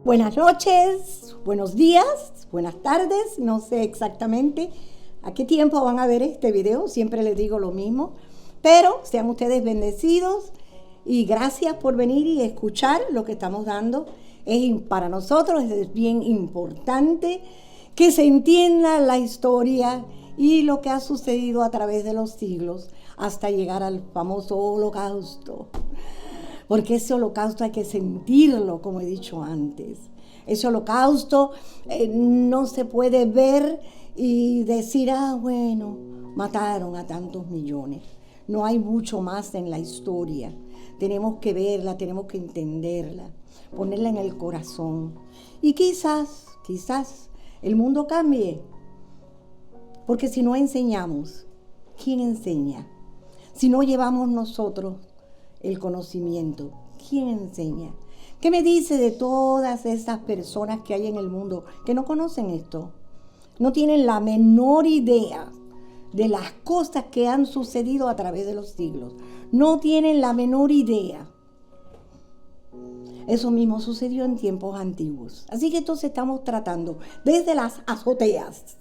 Buenas noches, buenos días, buenas tardes, no sé exactamente a qué tiempo van a ver este video, siempre les digo lo mismo, pero sean ustedes bendecidos y gracias por venir y escuchar lo que estamos dando. Para nosotros es bien importante que se entienda la historia y lo que ha sucedido a través de los siglos hasta llegar al famoso holocausto. Porque ese holocausto hay que sentirlo, como he dicho antes. Ese holocausto no se puede ver y decir, bueno, mataron a tantos millones. No hay mucho más en la historia. Tenemos que verla, tenemos que entenderla, ponerla en el corazón. Y quizás el mundo cambie. Porque si no enseñamos, ¿quién enseña? Si no llevamos nosotros el conocimiento, ¿quién enseña? ¿Qué me dice de todas esas personas que hay en el mundo que no conocen esto? No tienen la menor idea de las cosas que han sucedido a través de los siglos. No tienen la menor idea. Eso mismo sucedió en tiempos antiguos. Así que entonces estamos tratando desde las azoteas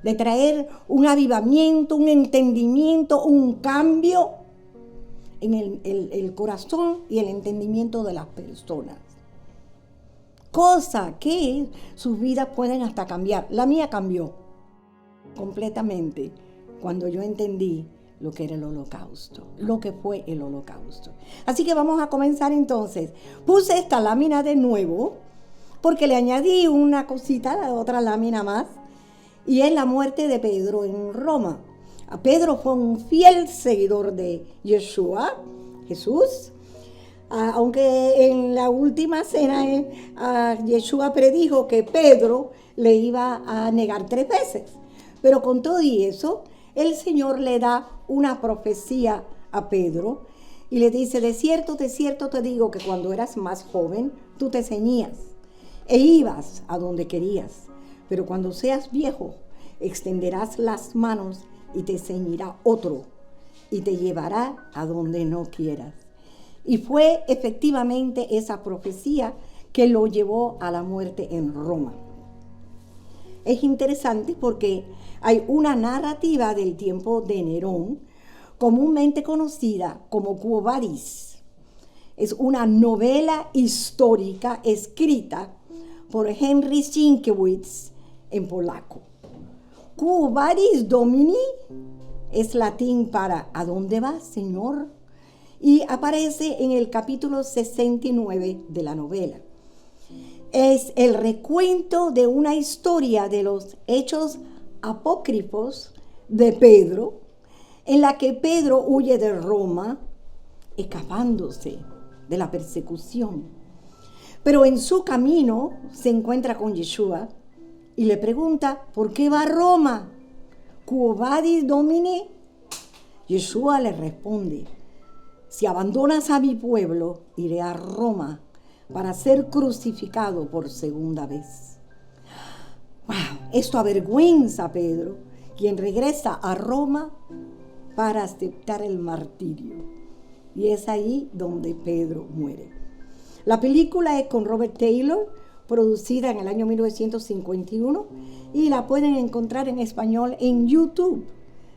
de traer un avivamiento, un entendimiento, un cambio en el corazón y el entendimiento de las personas. Cosa que sus vidas pueden hasta cambiar. La mía cambió completamente cuando yo entendí lo que era el holocausto, lo que fue el holocausto. Así que vamos a comenzar entonces. Puse esta lámina de nuevo porque le añadí una cosita, otra lámina más, y es la muerte de Pedro en Roma. Pedro fue un fiel seguidor de Yeshua, Jesús, aunque en la última cena Yeshua predijo que Pedro le iba a negar 3 veces. Pero con todo y eso, el Señor le da una profecía a Pedro y le dice, de cierto te digo que cuando eras más joven, tú te ceñías e ibas a donde querías. Pero cuando seas viejo, extenderás las manos y te ceñirá otro y te llevará a donde no quieras. Y fue efectivamente esa profecía que lo llevó a la muerte en Roma. Es interesante porque hay una narrativa del tiempo de Nerón, comúnmente conocida como Quo Vadis. Es una novela histórica escrita por Henryk Sienkiewicz en polaco. Quo Vadis Domini es latín para ¿a dónde vas, Señor? Y aparece en el capítulo 69 de la novela. Es el recuento de una historia de los hechos apócrifos de Pedro, en la que Pedro huye de Roma, escapándose de la persecución. Pero en su camino se encuentra con Yeshua y le pregunta, ¿por qué va a Roma? Quo vadis Domine? Yeshua le responde, si abandonas a mi pueblo, iré a Roma para ser crucificado por segunda vez. ¡Wow! Esto avergüenza a Pedro, quien regresa a Roma para aceptar el martirio. Y es ahí donde Pedro muere. La película es con Robert Taylor, producida en el año 1951, y la pueden encontrar en español en YouTube.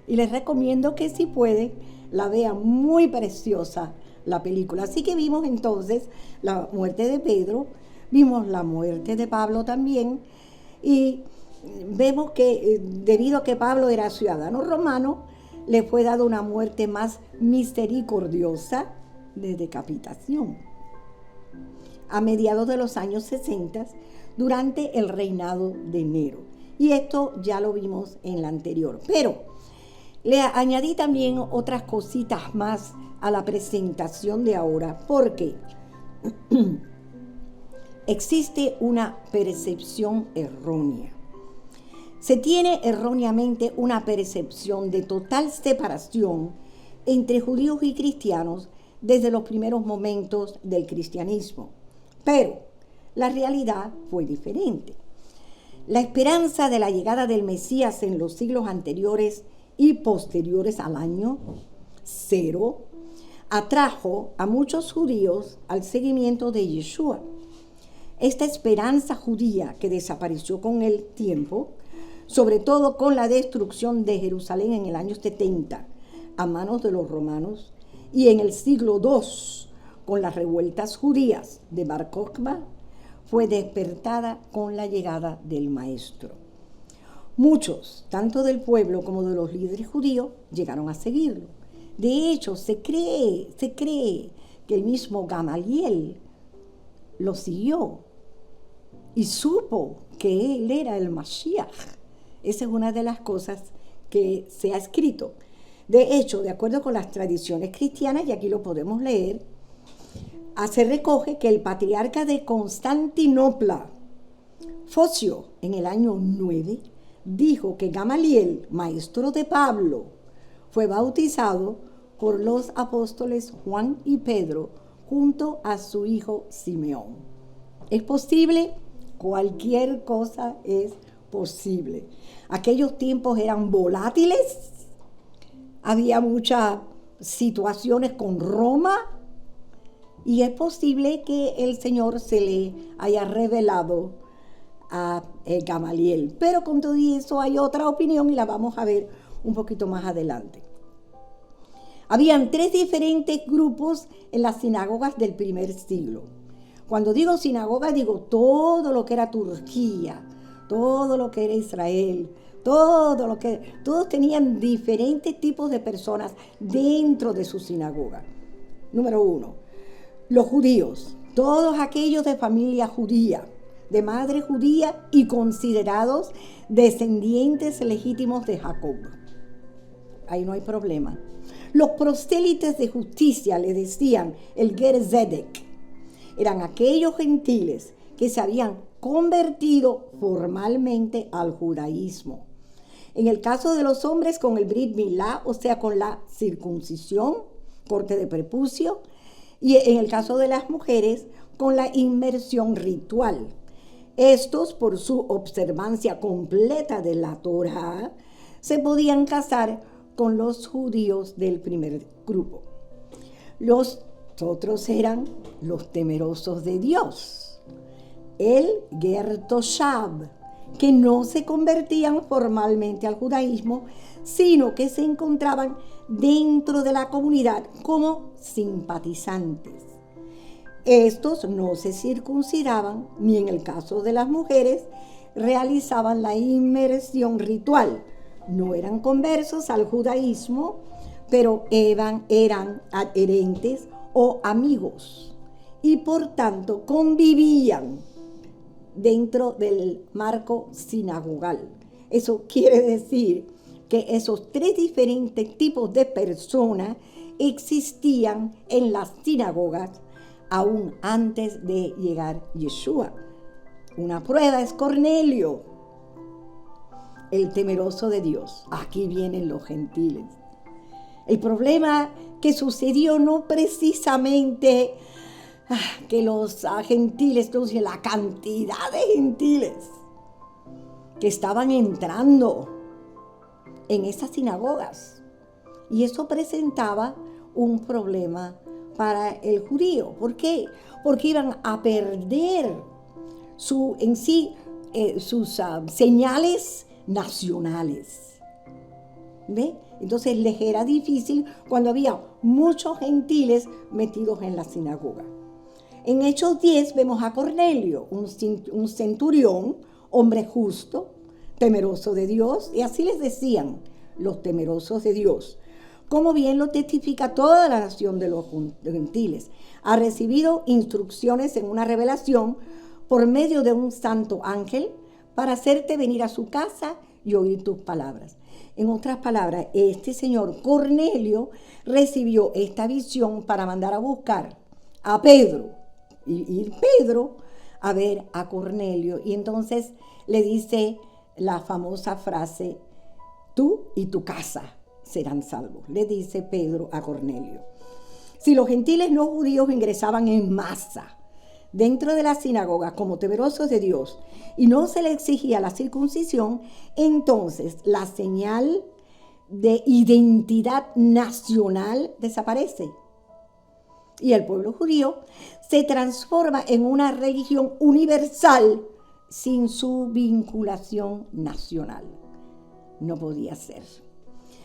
Y les recomiendo que si pueden, la vean, muy preciosa la película. Así que vimos entonces la muerte de Pedro, vimos la muerte de Pablo también, y vemos que debido a que Pablo era ciudadano romano, le fue dada una muerte más misericordiosa de decapitación. A mediados de los años 60, durante el reinado de Nero. Y esto ya lo vimos en la anterior. Pero le añadí también otras cositas más a la presentación de ahora, porque existe una percepción errónea. Se tiene erróneamente una percepción de total separación entre judíos y cristianos desde los primeros momentos del cristianismo. Pero la realidad fue diferente. La esperanza de la llegada del Mesías en los siglos anteriores y posteriores al año 0 atrajo a muchos judíos al seguimiento de Yeshua. Esta esperanza judía que desapareció con el tiempo, sobre todo con la destrucción de Jerusalén en el año 70 a manos de los romanos, y en el siglo II con las revueltas judías de Bar Kokhba, fue despertada con la llegada del Maestro. Muchos, tanto del pueblo como de los líderes judíos, llegaron a seguirlo. De hecho, se cree que el mismo Gamaliel lo siguió y supo que él era el Mashiach. Esa es una de las cosas que se ha escrito. De hecho, de acuerdo con las tradiciones cristianas, y aquí lo podemos leer, se recoge que el patriarca de Constantinopla, Focio, en el año 9, dijo que Gamaliel, maestro de Pablo, fue bautizado por los apóstoles Juan y Pedro junto a su hijo Simeón. ¿Es posible? Cualquier cosa es posible. Aquellos tiempos eran volátiles, había muchas situaciones con Roma, y es posible que el Señor se le haya revelado a Gamaliel. Pero con todo eso hay otra opinión y la vamos a ver un poquito más adelante. Habían 3 diferentes grupos en las sinagogas del primer siglo. Cuando digo sinagoga, digo todo lo que era Turquía, todo lo que era Israel, todos tenían diferentes tipos de personas dentro de su sinagoga. Número 1, los judíos, todos aquellos de familia judía, de madre judía y considerados descendientes legítimos de Jacob. Ahí no hay problema. Los prosélites de justicia, le decían el Ger Zedek, eran aquellos gentiles que se habían convertido formalmente al judaísmo. En el caso de los hombres, con el Brit Milá, o sea, con la circuncisión, corte de prepucio, y en el caso de las mujeres, con la inmersión ritual. Estos, por su observancia completa de la Torá, se podían casar con los judíos del primer grupo. Los otros eran los temerosos de Dios, el Ger Toshab, que no se convertían formalmente al judaísmo, sino que se encontraban dentro de la comunidad como simpatizantes. Estos no se circuncidaban, ni en el caso de las mujeres realizaban la inmersión ritual. No eran conversos al judaísmo, pero eran adherentes o amigos, y por tanto convivían dentro del marco sinagogal. Eso quiere decir que esos 3 diferentes tipos de personas existían en las sinagogas aún antes de llegar Yeshua. Una prueba es Cornelio, el temeroso de Dios. Aquí vienen los gentiles. El problema que sucedió no precisamente que los gentiles, entonces la cantidad de gentiles que estaban entrando en esas sinagogas. Y eso presentaba un problema para el judío. ¿Por qué? Porque iban a perder sus señales nacionales. ¿Ve? Entonces les era difícil cuando había muchos gentiles metidos en la sinagoga. En Hechos 10 vemos a Cornelio, un centurión, hombre justo, temeroso de Dios, y así les decían los temerosos de Dios. Como bien lo testifica toda la nación de los gentiles. Ha recibido instrucciones en una revelación por medio de un santo ángel para hacerte venir a su casa y oír tus palabras. En otras palabras, este señor Cornelio recibió esta visión para mandar a buscar a Pedro, y Pedro a ver a Cornelio, y entonces le dice la famosa frase: tú y tu casa serán salvos, le dice Pedro a Cornelio. Si los gentiles no judíos ingresaban en masa dentro de la sinagoga como temerosos de Dios y no se les exigía la circuncisión, entonces la señal de identidad nacional desaparece. y el pueblo judío se transforma en una religión universal sin su vinculación nacional. No podía ser.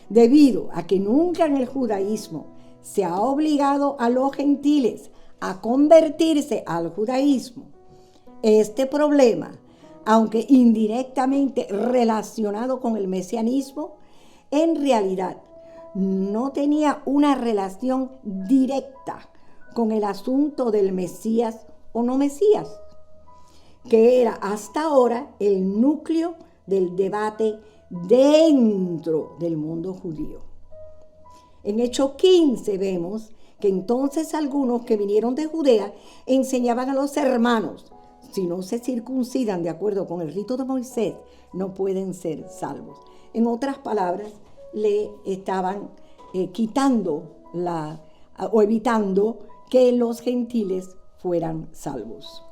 Debido a que nunca en el judaísmo se ha obligado a los gentiles a convertirse al judaísmo, este problema, aunque indirectamente relacionado con el mesianismo, en realidad no tenía una relación directa con el asunto del Mesías o no Mesías, que era hasta ahora el núcleo del debate dentro del mundo judío. En Hechos 15 vemos que entonces algunos que vinieron de Judea enseñaban a los hermanos: si no se circuncidan de acuerdo con el rito de Moisés, no pueden ser salvos. En otras palabras, le estaban quitando o evitando que los gentiles fueran salvos.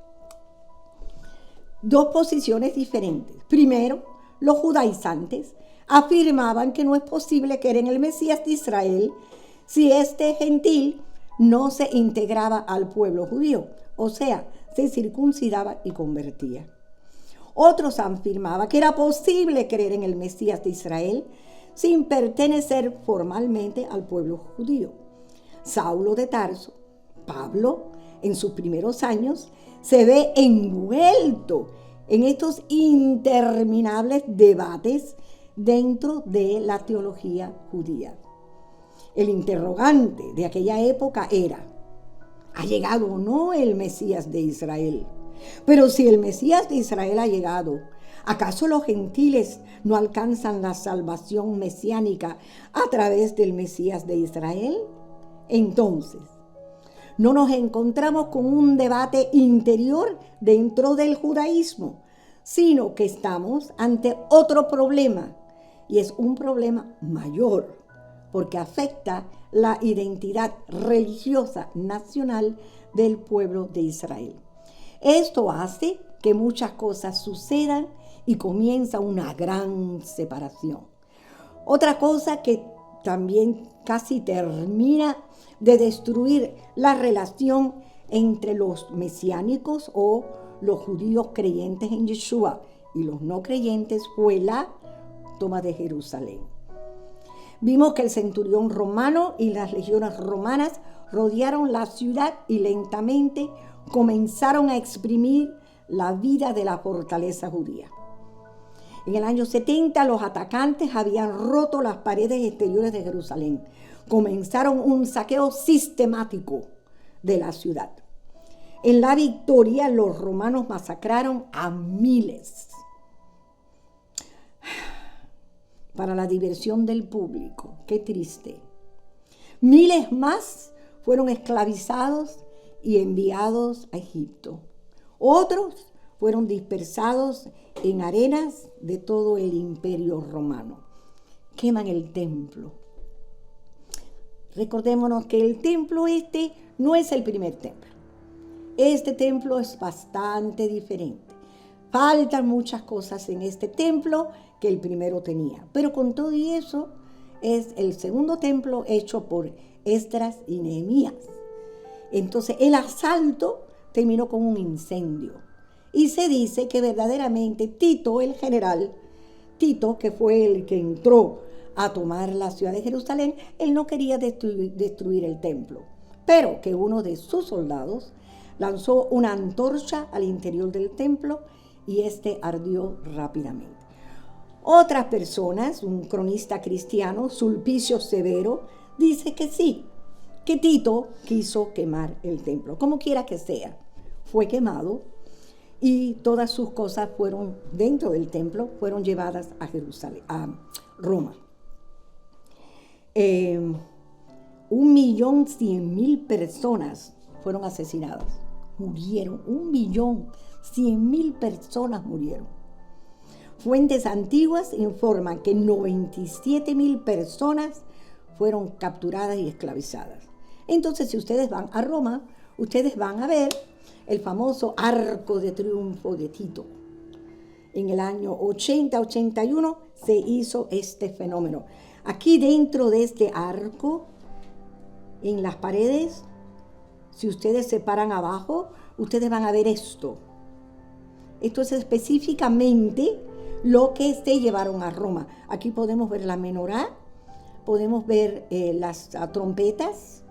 Dos posiciones diferentes. Primero, los judaizantes afirmaban que no es posible creer en el Mesías de Israel si este gentil no se integraba al pueblo judío, o sea, se circuncidaba y convertía. Otros afirmaban que era posible creer en el Mesías de Israel sin pertenecer formalmente al pueblo judío. Saulo de Tarso, Pablo, en sus primeros años, se ve envuelto en estos interminables debates dentro de la teología judía. El interrogante de aquella época era: ¿ha llegado o no el Mesías de Israel? Pero si el Mesías de Israel ha llegado, ¿acaso los gentiles no alcanzan la salvación mesiánica a través del Mesías de Israel? Entonces, no nos encontramos con un debate interior dentro del judaísmo, sino que estamos ante otro problema, y es un problema mayor, porque afecta la identidad religiosa nacional del pueblo de Israel. Esto hace que muchas cosas sucedan y comienza una gran separación. Otra cosa que también casi termina de destruir la relación entre los mesiánicos o los judíos creyentes en Yeshua y los no creyentes fue la toma de Jerusalén. Vimos que el centurión romano y las legiones romanas rodearon la ciudad y lentamente comenzaron a exprimir la vida de la fortaleza judía. En el año 70 los atacantes habían roto las paredes exteriores de Jerusalén. Comenzaron un saqueo sistemático de la ciudad. En la victoria los romanos masacraron a miles. Para la diversión del público, qué triste. Miles más fueron esclavizados y enviados a Egipto. Otros fueron dispersados en arenas de todo el imperio romano. Queman el templo. Recordémonos que el templo no es el primer templo. Este templo es bastante diferente. Faltan muchas cosas en este templo que el primero tenía. Pero con todo y eso, es el segundo templo hecho por Esdras y Nehemías. Entonces, el asalto terminó con un incendio. Y se dice que verdaderamente Tito, el general, Tito, que fue el que entró a tomar la ciudad de Jerusalén, él no quería destruir el templo, pero que uno de sus soldados lanzó una antorcha al interior del templo y ardió rápidamente. Otras personas, un cronista cristiano, Sulpicio Severo, dice que sí, que Tito quiso quemar el templo. Como quiera que sea, fue quemado y todas sus cosas fueron dentro del templo, fueron llevadas a Jerusalén, a Roma. 1.100.000 personas fueron asesinadas, murieron, 1.100.000 personas murieron. Fuentes antiguas informan que 97.000 personas fueron capturadas y esclavizadas. Entonces, si ustedes van a Roma, ustedes van a ver el famoso Arco de Triunfo de Tito. En el año 80-81 se hizo este fenómeno. Aquí dentro de este arco, en las paredes, Si ustedes se paran abajo, ustedes van a ver esto. Esto es específicamente lo que se llevaron a Roma. Aquí podemos ver la menorá, podemos ver las trompetas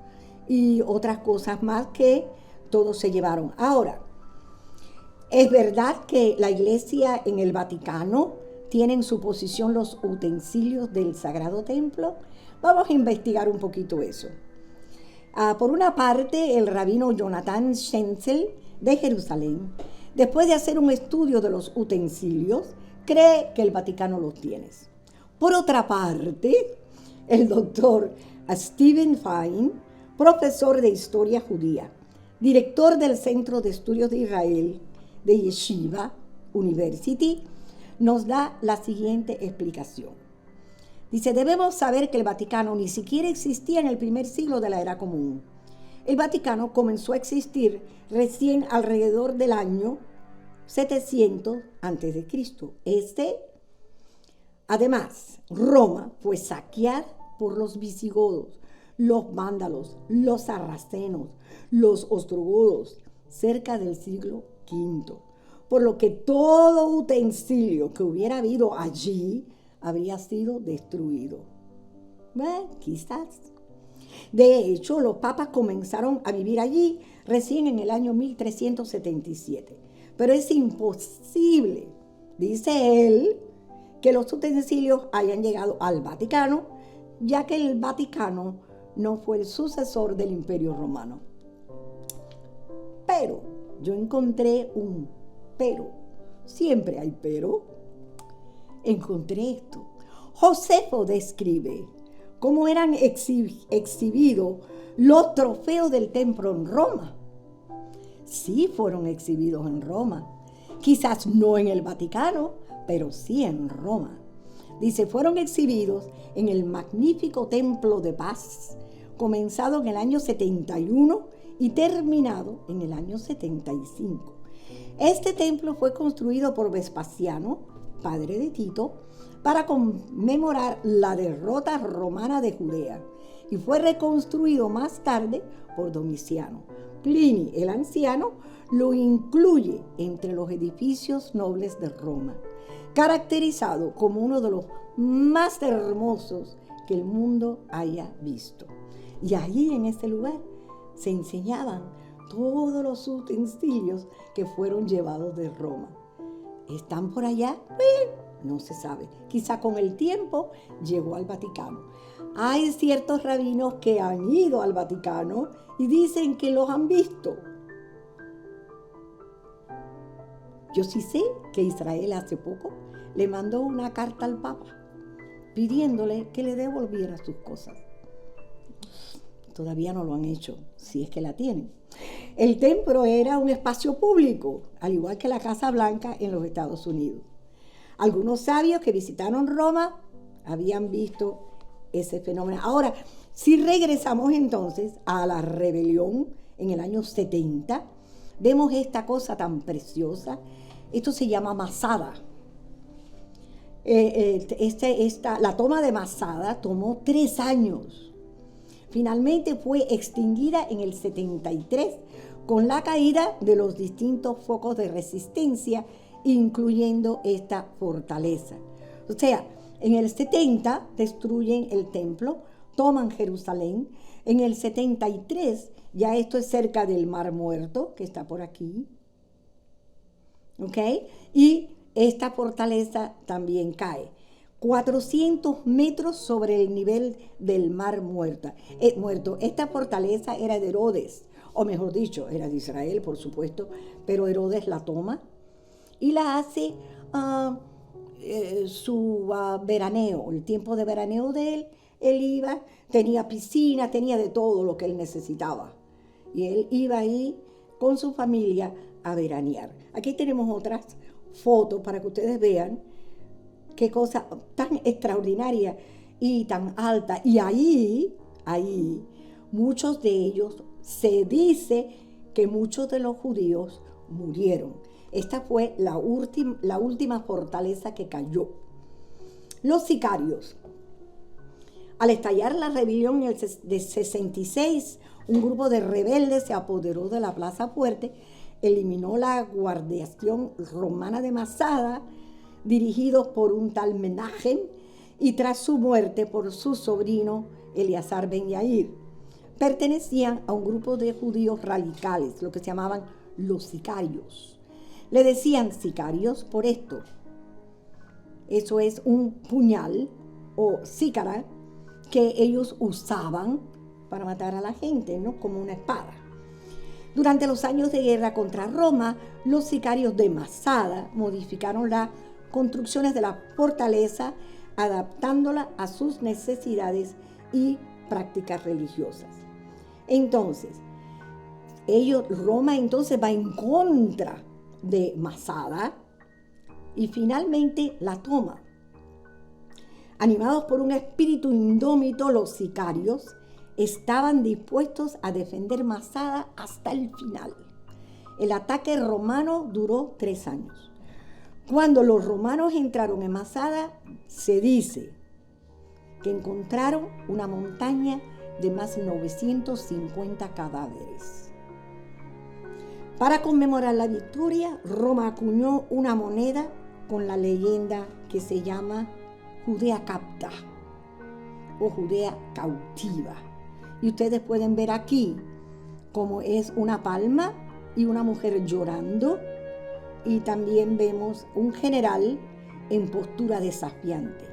y otras cosas más que todos se llevaron. Ahora, es verdad que la iglesia en el Vaticano tiene en su posición los utensilios del Sagrado Templo. Vamos a investigar un poquito eso. Por una parte, el rabino Jonathan Schenzel de Jerusalén, después de hacer un estudio de los utensilios, cree que el Vaticano los tiene. Por otra parte, el doctor Stephen Fine, profesor de historia judía, director del Centro de Estudios de Israel de Yeshiva University, nos da la siguiente explicación. Dice, debemos saber que el Vaticano ni siquiera existía en el primer siglo de la era común. El Vaticano comenzó a existir recién alrededor del año 700 a.C. Además, Roma fue saqueada por los visigodos, los vándalos, los sarracenos, los ostrogodos, cerca del siglo V, por lo que todo utensilio que hubiera habido allí habría sido destruido. Quizás. De hecho, los papas comenzaron a vivir allí recién en el año 1377. Pero es imposible, dice él, que los utensilios hayan llegado al Vaticano, ya que el Vaticano no fue el sucesor del Imperio Romano. Pero yo encontré un pero. Siempre hay pero. Encontré esto. Josefo describe cómo eran exhibidos los trofeos del templo en Roma. Sí fueron exhibidos en Roma. Quizás no en el Vaticano, pero sí en Roma. Dice, fueron exhibidos en el magnífico Templo de Paz, comenzado en el año 71 y terminado en el año 75. Este templo fue construido por Vespasiano, padre de Tito, para conmemorar la derrota romana de Judea, y fue reconstruido más tarde por Domiciano. Plinio el anciano lo incluye entre los edificios nobles de Roma, caracterizado como uno de los más hermosos que el mundo haya visto. Y ahí en ese lugar se enseñaban todos los utensilios que fueron llevados de Roma. ¿Están por allá? No se sabe. Quizá con el tiempo llegó al Vaticano. Hay ciertos rabinos que han ido al Vaticano y dicen que los han visto. Yo sí sé que Israel hace poco le mandó una carta al Papa pidiéndole que le devolviera sus cosas. Todavía no lo han hecho, si es que la tienen. El templo era un espacio público, al igual que la Casa Blanca en los Estados Unidos. Algunos sabios que visitaron Roma habían visto ese fenómeno. Ahora, si regresamos entonces a la rebelión en el año 70, vemos esta cosa tan preciosa. Esto se llama Masada. La toma de Masada tomó 3 años. Finalmente fue extinguida en el 73 con la caída de los distintos focos de resistencia, incluyendo esta fortaleza. O sea, en el 70 destruyen el templo, toman Jerusalén. En el 73, ya esto es cerca del Mar Muerto, que está por aquí. ¿Ok? Y esta fortaleza también cae. 400 metros sobre el nivel del Mar Muerto. Esta fortaleza era de Herodes, o mejor dicho, era de Israel, por supuesto, pero Herodes la toma y la hace su veraneo, el tiempo de veraneo de él. Él iba, tenía piscina, tenía de todo lo que él necesitaba. Y él iba ahí con su familia a veranear. Aquí tenemos otras fotos para que ustedes vean qué cosa tan extraordinaria y tan alta. Y ahí, muchos de ellos, se dice que muchos de los judíos murieron. Esta fue la última fortaleza que cayó. Los sicarios. Al estallar la rebelión de 66, un grupo de rebeldes se apoderó de la plaza fuerte, eliminó la guarnición romana de Masada, dirigidos por un tal Menahem, y tras su muerte por su sobrino Eleazar ben Yair. Pertenecían a un grupo de judíos radicales, lo que se llamaban los sicarios. Le decían sicarios por esto. Eso es un puñal o sícara que ellos usaban para matar a la gente, ¿no? Como una espada. Durante los años de guerra contra Roma, los sicarios de Masada modificaron las construcciones de la fortaleza, adaptándola a sus necesidades y prácticas religiosas. Entonces, Roma entonces va en contra de Masada y finalmente la toma. Animados por un espíritu indómito, los sicarios estaban dispuestos a defender Masada hasta el final. El ataque romano duró 3 años. Cuando los romanos entraron en Masada, se dice que encontraron una montaña de más de 950 cadáveres. Para conmemorar la victoria, Roma acuñó una moneda con la leyenda que se llama Judea capta o Judea cautiva. Y ustedes pueden ver aquí cómo es una palma y una mujer llorando, y también vemos un general en postura desafiante.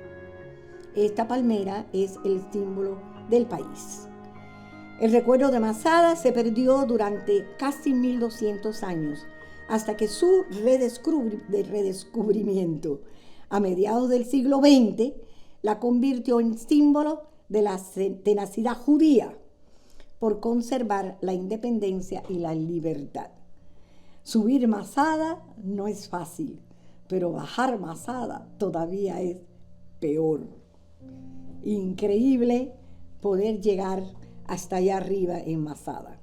Esta palmera es el símbolo del país. El recuerdo de Masada se perdió durante casi 1200 años, hasta que su redescubrimiento a mediados del siglo XX la convirtió en símbolo de la tenacidad judía por conservar la independencia y la libertad. Subir Masada no es fácil, pero bajar Masada todavía es peor. Increíble poder llegar hasta allá arriba en Masada.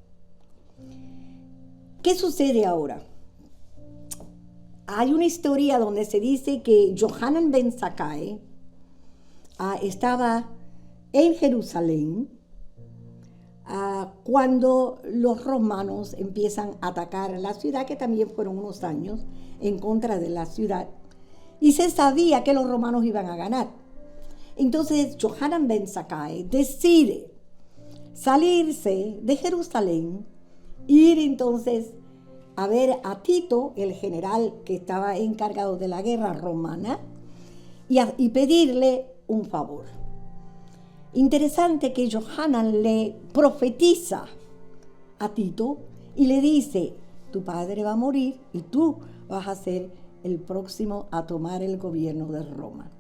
¿Qué sucede ahora? Hay una historia donde se dice que Johanan ben Zakkai estaba en Jerusalén cuando los romanos empiezan a atacar la ciudad, que también fueron unos años en contra de la ciudad, y se sabía que los romanos iban a ganar. Entonces Johanan ben Zakkai decide salirse de Jerusalén, ir entonces a ver a Tito, el general que estaba encargado de la guerra romana, y pedirle un favor. Interesante que Johanan le profetiza a Tito y le dice: tu padre va a morir y tú vas a ser el próximo a tomar el gobierno de Roma.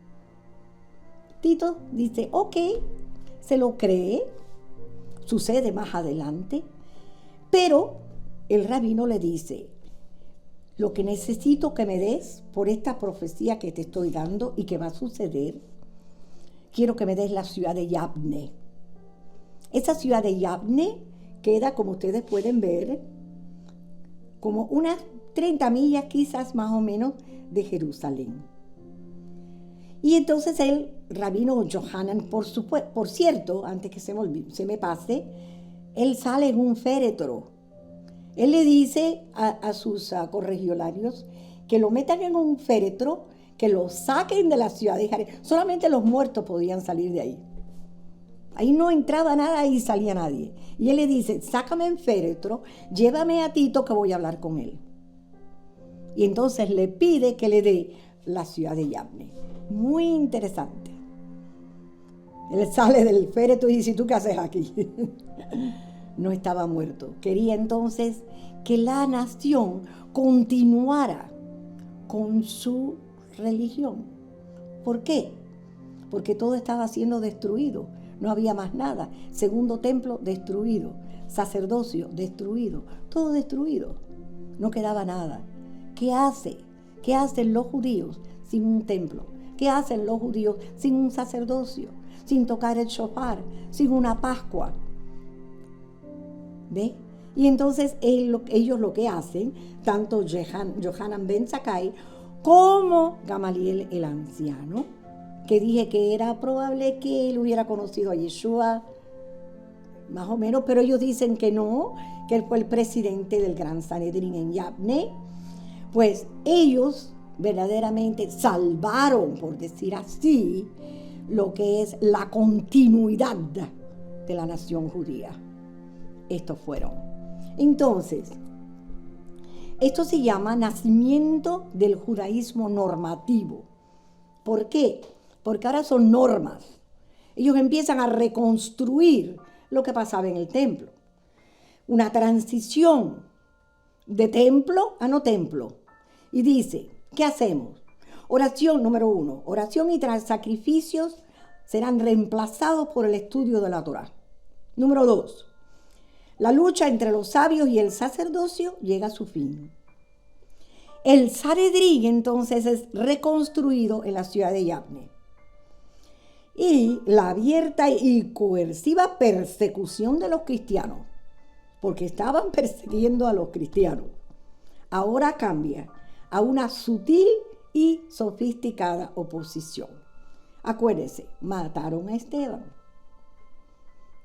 Tito dice: ok, se lo cree, sucede más adelante, pero el rabino le dice: lo que necesito que me des por esta profecía que te estoy dando y que va a suceder, quiero que me des la ciudad de Yabne. Esa ciudad de Yabne queda, como ustedes pueden ver, como unas 30 millas quizás más o menos de Jerusalén. Y entonces el rabino Johanan, por cierto, antes que se me pase, él sale en un féretro. Él le dice a sus corregiolarios que lo metan en un féretro, que lo saquen de la ciudad de Jerusalén. Solamente los muertos podían salir de ahí. Ahí no entraba nada y salía nadie. Y él le dice: sácame en féretro, llévame a Tito que voy a hablar con él. Y entonces le pide que le dé la ciudad de Yabne. Muy interesante. Él sale del féretro y dice: ¿tú qué haces aquí? No estaba muerto. Quería entonces que la nación continuara con su religión. ¿Por qué? Porque todo estaba siendo destruido. No había más nada. Segundo templo destruido. Sacerdocio destruido. Todo destruido. No quedaba nada. ¿Qué hace? ¿Qué hacen los judíos sin un templo? ¿Qué hacen los judíos sin un sacerdocio? Sin tocar el shofar, sin una Pascua. ¿Ve? Y entonces ellos lo que hacen, tanto Johanan ben Zakkai como Gamaliel el anciano, que dije que era probable que él hubiera conocido a Yeshua más o menos, pero ellos dicen que no, que él fue el presidente del Gran Sanedrín en Yabne. Pues ellos verdaderamente salvaron, por decir así, lo que es la continuidad de la nación judía. Estos fueron. Entonces, esto se llama nacimiento del judaísmo normativo. ¿Por qué? Porque ahora son normas. Ellos empiezan a reconstruir lo que pasaba en el templo. Una transición de templo a no templo. Y dice, ¿qué hacemos? Oración número 1. Oración y sacrificios serán reemplazados por el estudio de la Torá. Número 2. La lucha entre los sabios y el sacerdocio llega a su fin. El Sanedrín entonces es reconstruido en la ciudad de Yabne. Y la abierta y coerciva persecución de los cristianos, porque estaban persiguiendo a los cristianos, ahora cambia a una sutil y sofisticada oposición. Acuérdense, mataron a Esteban.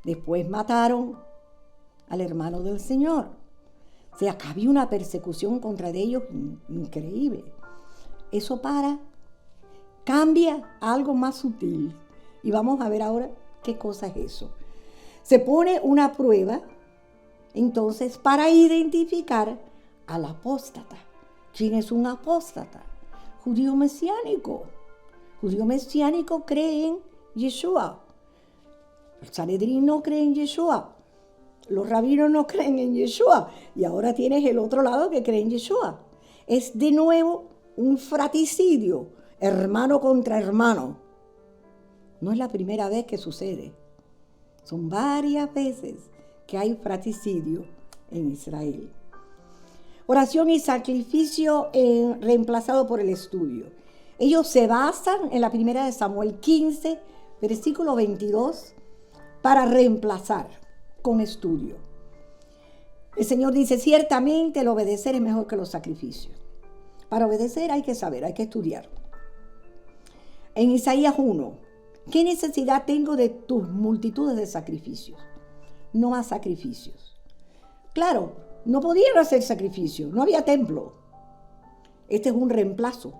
Después mataron al hermano del Señor. O sea, acá había una persecución contra ellos increíble. Eso cambia a algo más sutil. Y vamos a ver ahora qué cosa es eso. Se pone una prueba, entonces, para identificar al apóstata. ¿Quién es un apóstata? Judío mesiánico. Judío mesiánico cree en Yeshua. El Sanedrín no cree en Yeshua. Los rabinos no creen en Yeshua. Y ahora tienes el otro lado que cree en Yeshua. Es de nuevo un fratricidio, hermano contra hermano. No es la primera vez que sucede. Son varias veces que hay fratricidio en Israel. Oración y sacrificio reemplazado por el estudio. Ellos se basan en la primera de Samuel 15, versículo 22, para reemplazar con estudio. El Señor dice, ciertamente el obedecer es mejor que los sacrificios. Para obedecer hay que saber, hay que estudiar. En Isaías 1, ¿qué necesidad tengo de tus multitudes de sacrificios? No más sacrificios. Claro, no podían hacer sacrificios, no había templo. Este es un reemplazo.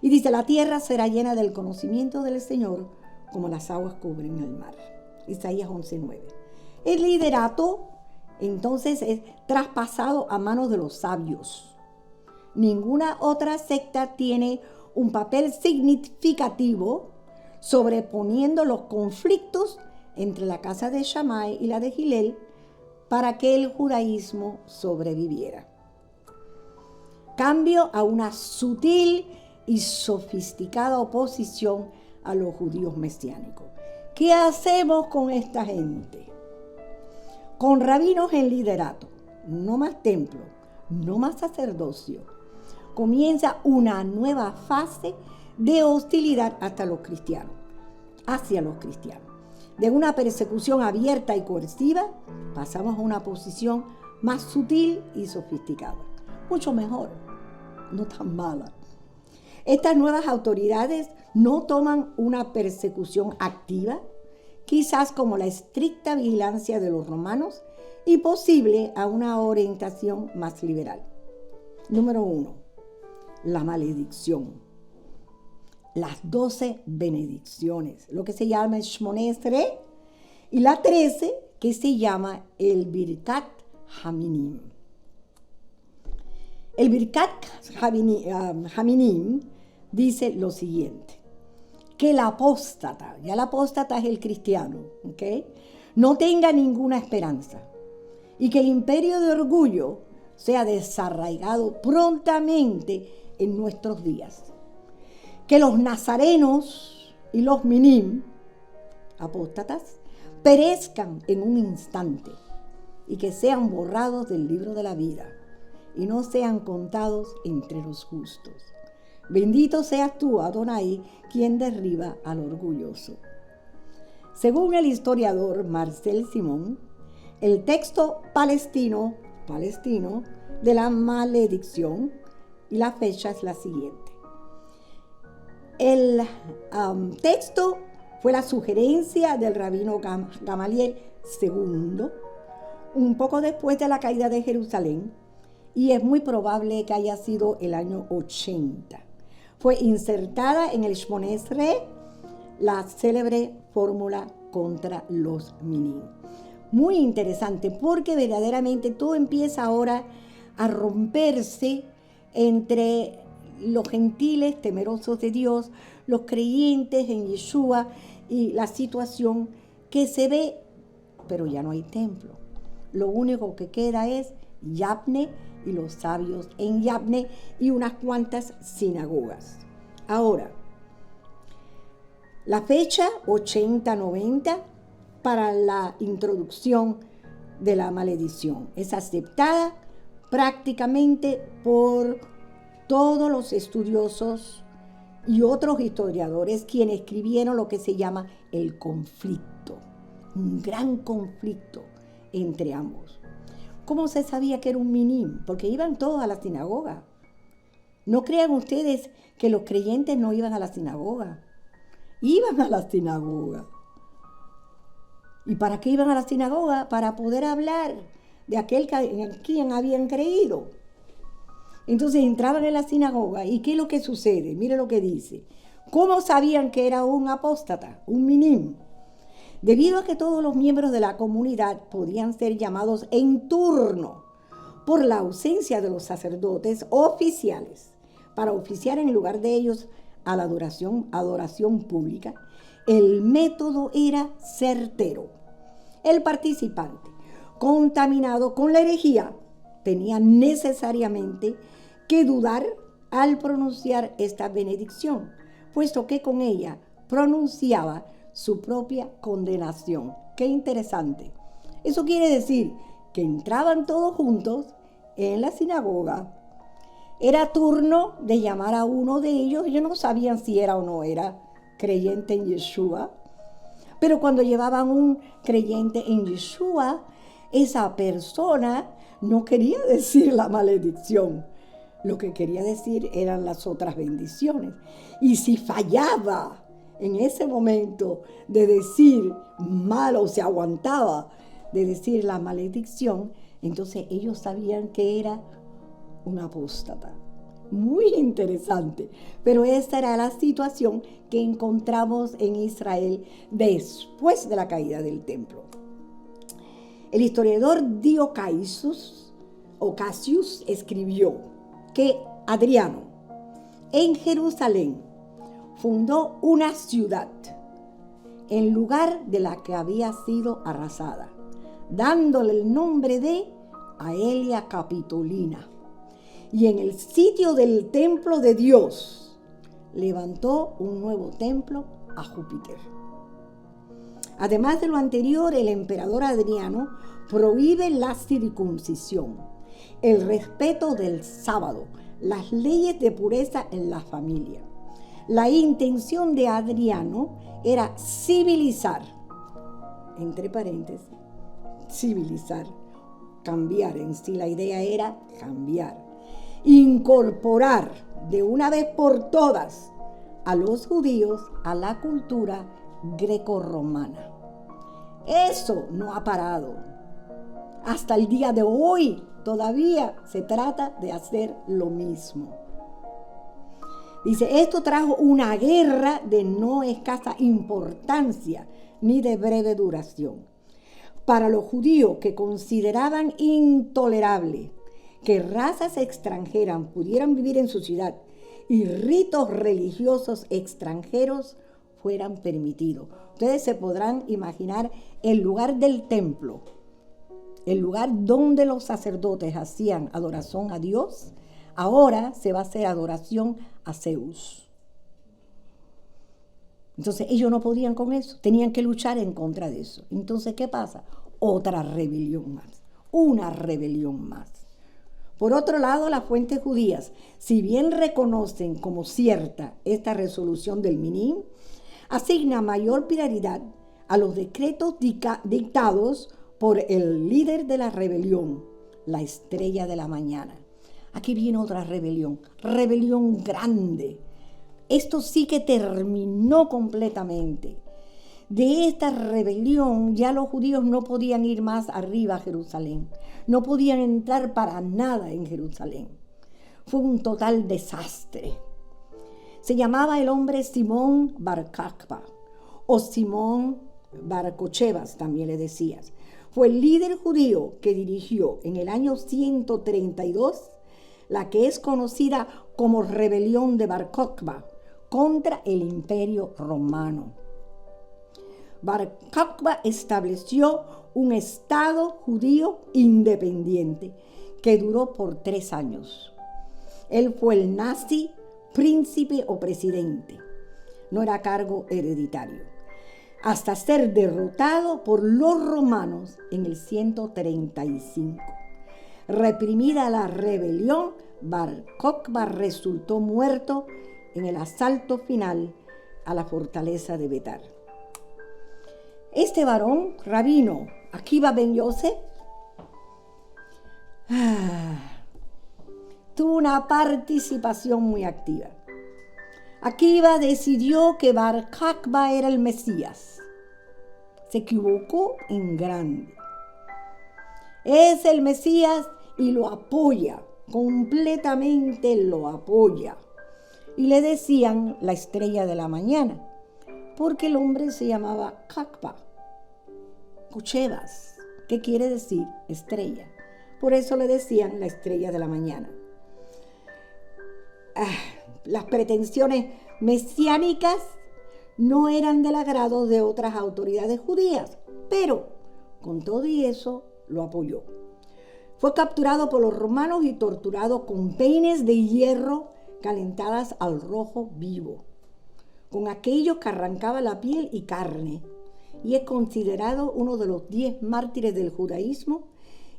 Y dice, la tierra será llena del conocimiento del Señor como las aguas cubren el mar. Isaías 11:9. El liderato, entonces, es traspasado a manos de los sabios. Ninguna otra secta tiene un papel significativo sobreponiendo los conflictos entre la casa de Shammai y la de Hillel para que el judaísmo sobreviviera. Cambio a una sutil y sofisticada oposición a los judíos mesiánicos. ¿Qué hacemos con esta gente? Con rabinos en liderato, no más templo, no más sacerdocio, comienza una nueva fase de hostilidad hacia los cristianos. De una persecución abierta y coerciva, pasamos a una posición más sutil y sofisticada. Mucho mejor, no tan mala. Estas nuevas autoridades no toman una persecución activa, quizás como la estricta vigilancia de los romanos y posible a una orientación más liberal. Número 1, la maledicción. Las 12 benedicciones, lo que se llama el Shmoneh Esrei, y la 13, que se llama el Birkat Haminim. El Birkat Haminim dice lo siguiente, que el apóstata, ya el apóstata es el cristiano, ¿ok?, no tenga ninguna esperanza y que el imperio de orgullo sea desarraigado prontamente en nuestros días. Que los nazarenos y los minim, apóstatas, perezcan en un instante y que sean borrados del libro de la vida y no sean contados entre los justos. Bendito seas tú, Adonai, quien derriba al orgulloso. Según el historiador Marcel Simon, el texto palestino de la maledicción, y la fecha es la siguiente. El texto fue la sugerencia del rabino Gamaliel II, un poco después de la caída de Jerusalén, y es muy probable que haya sido el año 80. Fue insertada en el Shmoneh Esrei la célebre fórmula contra los minim. Muy interesante, porque verdaderamente todo empieza ahora a romperse entre los gentiles temerosos de Dios, los creyentes en Yeshua, y la situación que se ve, pero ya no hay templo. Lo único que queda es Yabne y los sabios en Yabne y unas cuantas sinagogas. Ahora, la fecha 80-90 para la introducción de la maledición es aceptada prácticamente por todos los estudiosos y otros historiadores, quienes escribieron lo que se llama el conflicto, un gran conflicto entre ambos. ¿Cómo se sabía que era un minim? Porque iban todos a la sinagoga. No crean ustedes que los creyentes no iban a la sinagoga. Iban a la sinagoga. ¿Y para qué iban a la sinagoga? Para poder hablar de aquel en quien habían creído. Entonces entraban en la sinagoga, ¿y qué es lo que sucede? Mire lo que dice. ¿Cómo sabían que era un apóstata, un minim? Debido a que todos los miembros de la comunidad podían ser llamados en turno por la ausencia de los sacerdotes oficiales para oficiar en lugar de ellos a la adoración pública, el método era certero. El participante, contaminado con la herejía, tenía necesariamente que dudar al pronunciar esta benedicción, puesto que con ella pronunciaba su propia condenación. Qué interesante. Eso quiere decir que entraban todos juntos en la sinagoga. Era turno de llamar a uno de ellos. Ellos no sabían si era o no era creyente en Yeshua, pero cuando llevaban un creyente en Yeshua, esa persona no quería decir la maledición. Lo que quería decir eran las otras bendiciones. Y si fallaba en ese momento de decir mal, o se aguantaba de decir la maledición, entonces ellos sabían que era un apóstata. Muy interesante. Pero esta era la situación que encontramos en Israel después de la caída del templo. El historiador Dio Cassius escribió que Adriano en Jerusalén fundó una ciudad en lugar de la que había sido arrasada, dándole el nombre de Aelia Capitolina. Y en el sitio del templo de Dios levantó un nuevo templo a Júpiter. Además de lo anterior, el emperador Adriano prohíbe la circuncisión, el respeto del sábado, las leyes de pureza en la familia. La intención de Adriano era civilizar, entre paréntesis, civilizar, cambiar. En sí la idea era cambiar, incorporar de una vez por todas a los judíos a la cultura grecorromana. Eso no ha parado. Hasta el día de hoy todavía se trata de hacer lo mismo. Dice, esto trajo una guerra de no escasa importancia ni de breve duración. Para los judíos, que consideraban intolerable que razas extranjeras pudieran vivir en su ciudad y ritos religiosos extranjeros fueran permitidos. Ustedes se podrán imaginar el lugar del templo, el lugar donde los sacerdotes hacían adoración a Dios, ahora se va a hacer adoración a Zeus. Entonces ellos no podían con eso, tenían que luchar en contra de eso. Entonces, ¿qué pasa? Otra rebelión más, una rebelión más. Por otro lado, las fuentes judías, si bien reconocen como cierta esta resolución del Minim, asigna mayor prioridad a los decretos dictados por el líder de la rebelión, la estrella de la mañana. Aquí viene otra rebelión grande. Esto sí que terminó completamente. de esta rebelión, ya los judíos no podían ir más arriba a Jerusalén. No podían entrar para nada en Jerusalén. Fue un total desastre. Se llamaba el hombre Simón Bar Kokhba o Simón Bar Kochebas, también le decías. Fue el líder judío que dirigió en el año 132 la que es conocida como rebelión de Bar Kokhba contra el Imperio Romano. Bar Kokhba estableció un estado judío independiente que duró por 3 años. Él fue el nazi, príncipe o presidente. No era cargo hereditario. Hasta ser derrotado por los romanos en el 135. Reprimida la rebelión, Bar Kokhba resultó muerto en el asalto final a la fortaleza de Betar. Este varón, rabino Akiva ben Yosef, tuvo una participación muy activa. Akiva decidió que Bar Kokhba era el Mesías. Se equivocó en grande. Es el Mesías y lo apoya, completamente lo apoya. Y le decían la estrella de la mañana, porque el hombre se llamaba Kokhba, Kochebas, que quiere decir estrella. Por eso le decían la estrella de la mañana. Las pretensiones mesiánicas no eran del agrado de otras autoridades judías, pero con todo y eso lo apoyó. Fue capturado por los romanos y torturado con peines de hierro calentadas al rojo vivo, con aquello que arrancaba la piel y carne, y es considerado uno de los 10 mártires del judaísmo,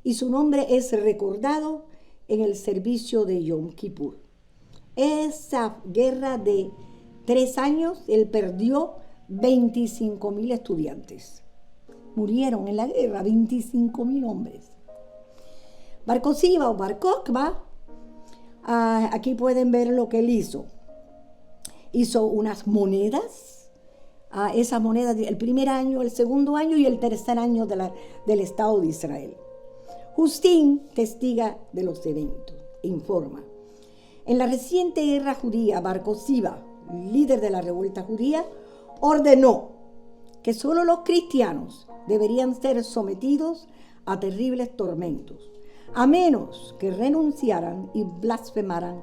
y su nombre es recordado en el servicio de Yom Kippur. Esa guerra de 3 años, él perdió 25,000 estudiantes. Murieron en la guerra 25,000 hombres. Bar Kokhba o Bar Kokhba, aquí pueden ver lo que él hizo. Hizo unas monedas, esas monedas el primer año, el segundo año y el tercer año del Estado de Israel. Justín testiga de los eventos e informa. En la reciente guerra judía, Bar Kokhba, líder de la revuelta judía, ordenó que solo los cristianos deberían ser sometidos a terribles tormentos, a menos que renunciaran y blasfemaran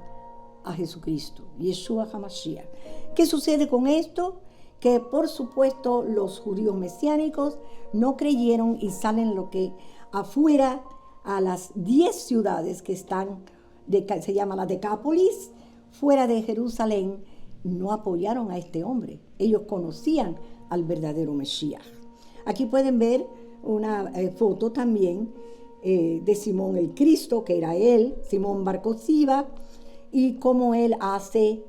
a Jesucristo, Yeshua HaMashiach. ¿Qué sucede con esto? Que por supuesto los judíos mesiánicos no creyeron y salen lo que afuera a las 10 ciudades que están, se llama la Decápolis, fuera de Jerusalén, no apoyaron a este hombre. Ellos conocían al verdadero Mesías. Aquí pueden ver una foto también de Simón el Cristo, que era él, Simón Bar Kokhba, y cómo él hace,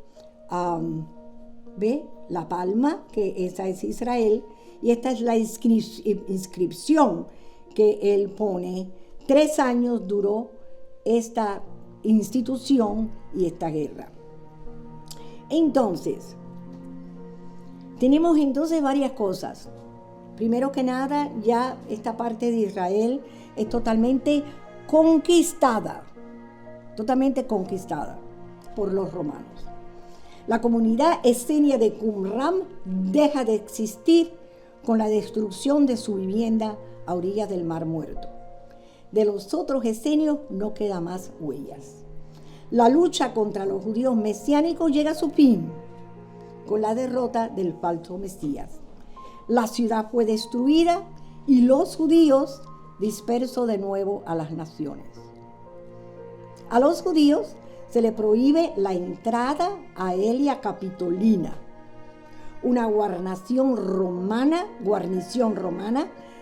¿ve? La palma, que esa es Israel, y esta es la inscripción que él pone. 3 años duró esta institución y esta guerra. Entonces, tenemos varias cosas. Primero que nada, ya esta parte de Israel es totalmente conquistada por los romanos. La comunidad esenia de Qumran deja de existir con la destrucción de su vivienda a orillas del Mar Muerto. De los otros esenios no queda más huellas. La lucha contra los judíos mesiánicos llega a su fin con la derrota del falso Mesías. La ciudad fue destruida y los judíos dispersos de nuevo a las naciones. A los judíos se le prohíbe la entrada a Aelia Capitolina, una guarnición romana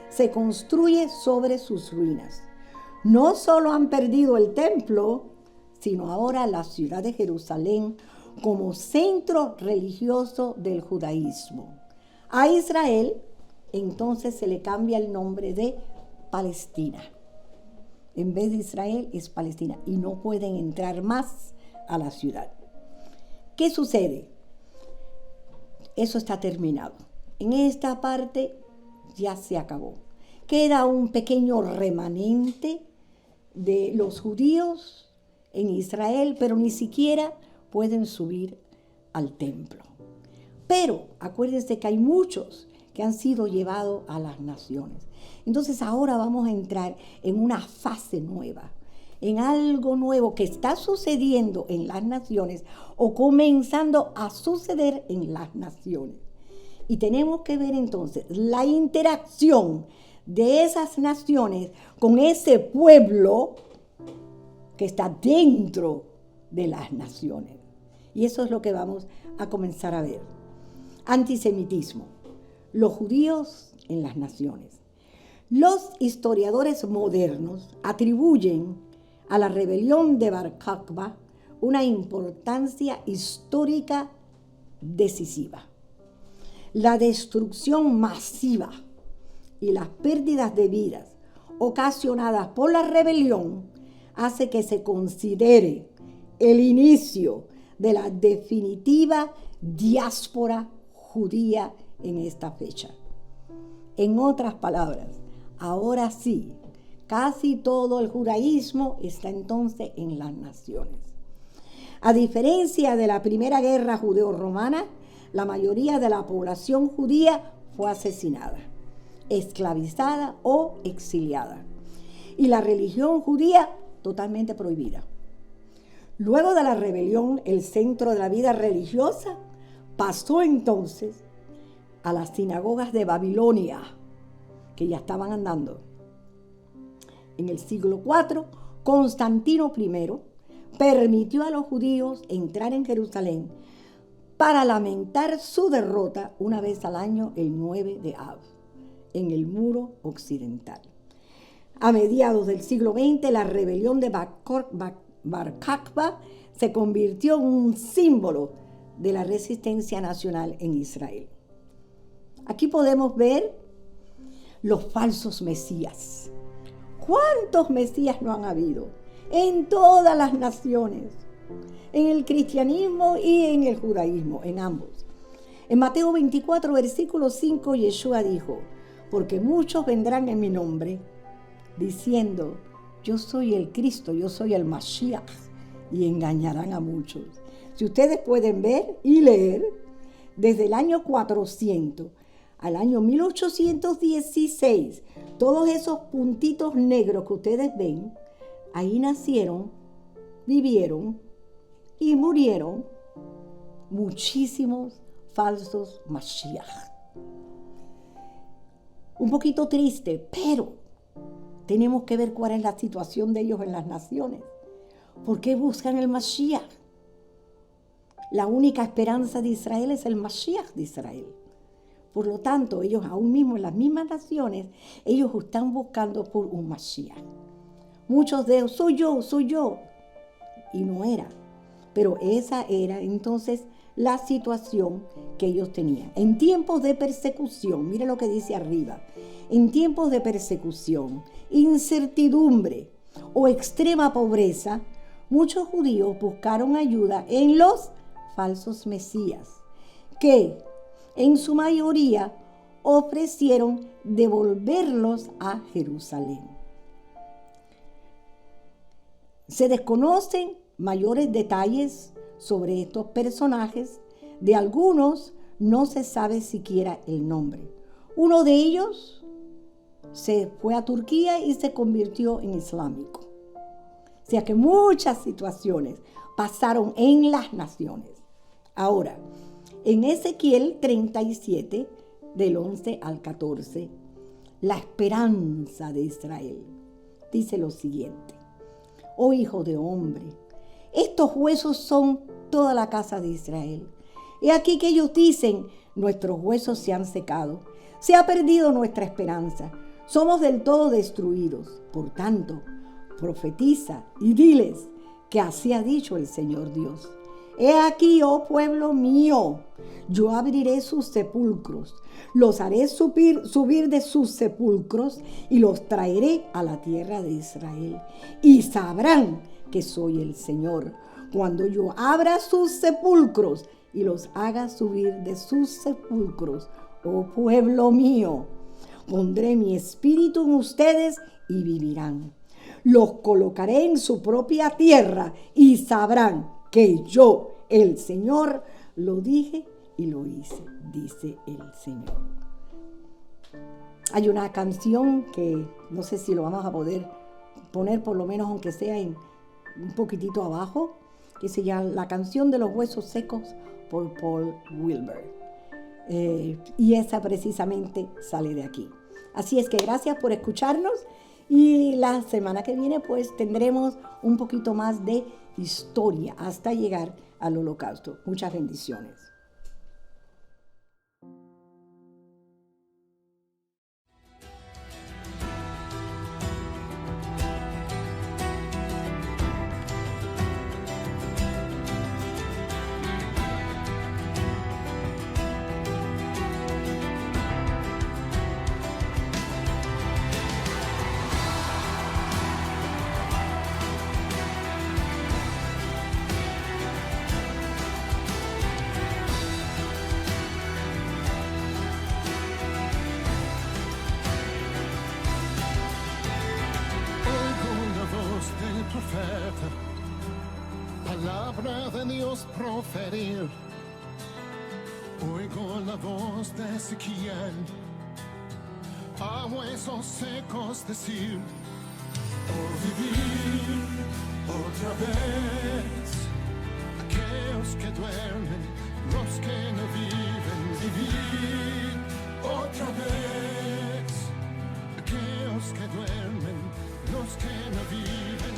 se construye sobre sus ruinas. No solo han perdido el templo, sino ahora la ciudad de Jerusalén como centro religioso del judaísmo. A Israel, entonces se le cambia el nombre de Palestina. En vez de Israel es Palestina y no pueden entrar más a la ciudad. ¿Qué sucede? Eso está terminado. en esta parte ya se acabó. Queda un pequeño remanente de los judíos en Israel, pero ni siquiera pueden subir al templo. Pero acuérdense que hay muchos que han sido llevados a las naciones. Entonces ahora vamos a entrar en una fase nueva, en algo nuevo que está sucediendo en las naciones o comenzando a suceder en las naciones. Y tenemos que ver entonces la interacción de esas naciones con ese pueblo que está dentro de las naciones. Y eso es lo que vamos a comenzar a ver. Antisemitismo. Los judíos en las naciones. Los historiadores modernos atribuyen a la rebelión de Bar Kokhba una importancia histórica decisiva. La destrucción masiva y las pérdidas de vidas ocasionadas por la rebelión hace que se considere el inicio de la definitiva diáspora judía en esta fecha. En otras palabras, ahora sí, casi todo el judaísmo está entonces en las naciones. A diferencia de la primera guerra judeo-romana, la mayoría de la población judía fue asesinada, esclavizada o exiliada, y la religión judía totalmente prohibida. Luego de la rebelión, el centro de la vida religiosa pasó entonces a las sinagogas de Babilonia, que ya estaban andando. En el siglo IV, Constantino I permitió a los judíos entrar en Jerusalén para lamentar su derrota una vez al año, el 9 de Av, en el muro occidental. A mediados del siglo XX, la rebelión de Bar Kokhba se convirtió en un símbolo de la resistencia nacional en Israel. Aquí podemos ver los falsos mesías. ¿Cuántos mesías no han habido? En todas las naciones, en el cristianismo y en el judaísmo, en ambos. En Mateo 24, versículo 5, Yeshua dijo: porque muchos vendrán en mi nombre, diciendo, yo soy el Cristo, yo soy el Mashiach, y engañarán a muchos. Si ustedes pueden ver y leer, desde el año 400 al año 1816, todos esos puntitos negros que ustedes ven, ahí nacieron, vivieron y murieron muchísimos falsos Mashiach. Un poquito triste, pero tenemos que ver cuál es la situación de ellos en las naciones. ¿Por qué buscan el Mashiach? La única esperanza de Israel es el Mashiach de Israel. Por lo tanto, ellos aún mismo en las mismas naciones, ellos están buscando por un Mashiach. Muchos de ellos, soy yo. Y no era. Pero esa era entonces la situación que ellos tenían. En tiempos de persecución, mire lo que dice arriba, en tiempos de persecución, incertidumbre o extrema pobreza, muchos judíos buscaron ayuda en los falsos mesías, que en su mayoría ofrecieron devolverlos a Jerusalén. Se desconocen mayores detalles sobre estos personajes. De algunos no se sabe siquiera el nombre. Uno de ellos se fue a Turquía y se convirtió en islámico. O sea que muchas situaciones pasaron en las naciones. Ahora, en Ezequiel 37, del 11 al 14, la esperanza de Israel dice lo siguiente: oh hijo de hombre, estos huesos son toda la casa de Israel. He aquí que ellos dicen, nuestros huesos se han secado, se ha perdido nuestra esperanza, somos del todo destruidos. Por tanto, profetiza y diles que así ha dicho el Señor Dios. He aquí, oh pueblo mío, yo abriré sus sepulcros, los haré subir de sus sepulcros y los traeré a la tierra de Israel. Y sabrán que soy el Señor, cuando yo abra sus sepulcros y los haga subir de sus sepulcros, oh pueblo mío, pondré mi espíritu en ustedes y vivirán. Los colocaré en su propia tierra y sabrán que yo, el Señor, lo dije y lo hice, dice el Señor. Hay una canción que no sé si lo vamos a poder poner, por lo menos aunque sea en un poquitito abajo, que se llama La canción de los huesos secos por Paul Wilbur. Y esa precisamente sale de aquí. Así es que gracias por escucharnos y la semana que viene pues tendremos un poquito más de historia hasta llegar al Holocausto. Muchas bendiciones. Profeta, palabra de Dios proferir. Oigo la voz de Ezequiel, a huesos secos decir: oh, vivir otra vez. Aquellos que duermen, los que no viven, vivir otra vez. Aquellos que duermen, los que no viven.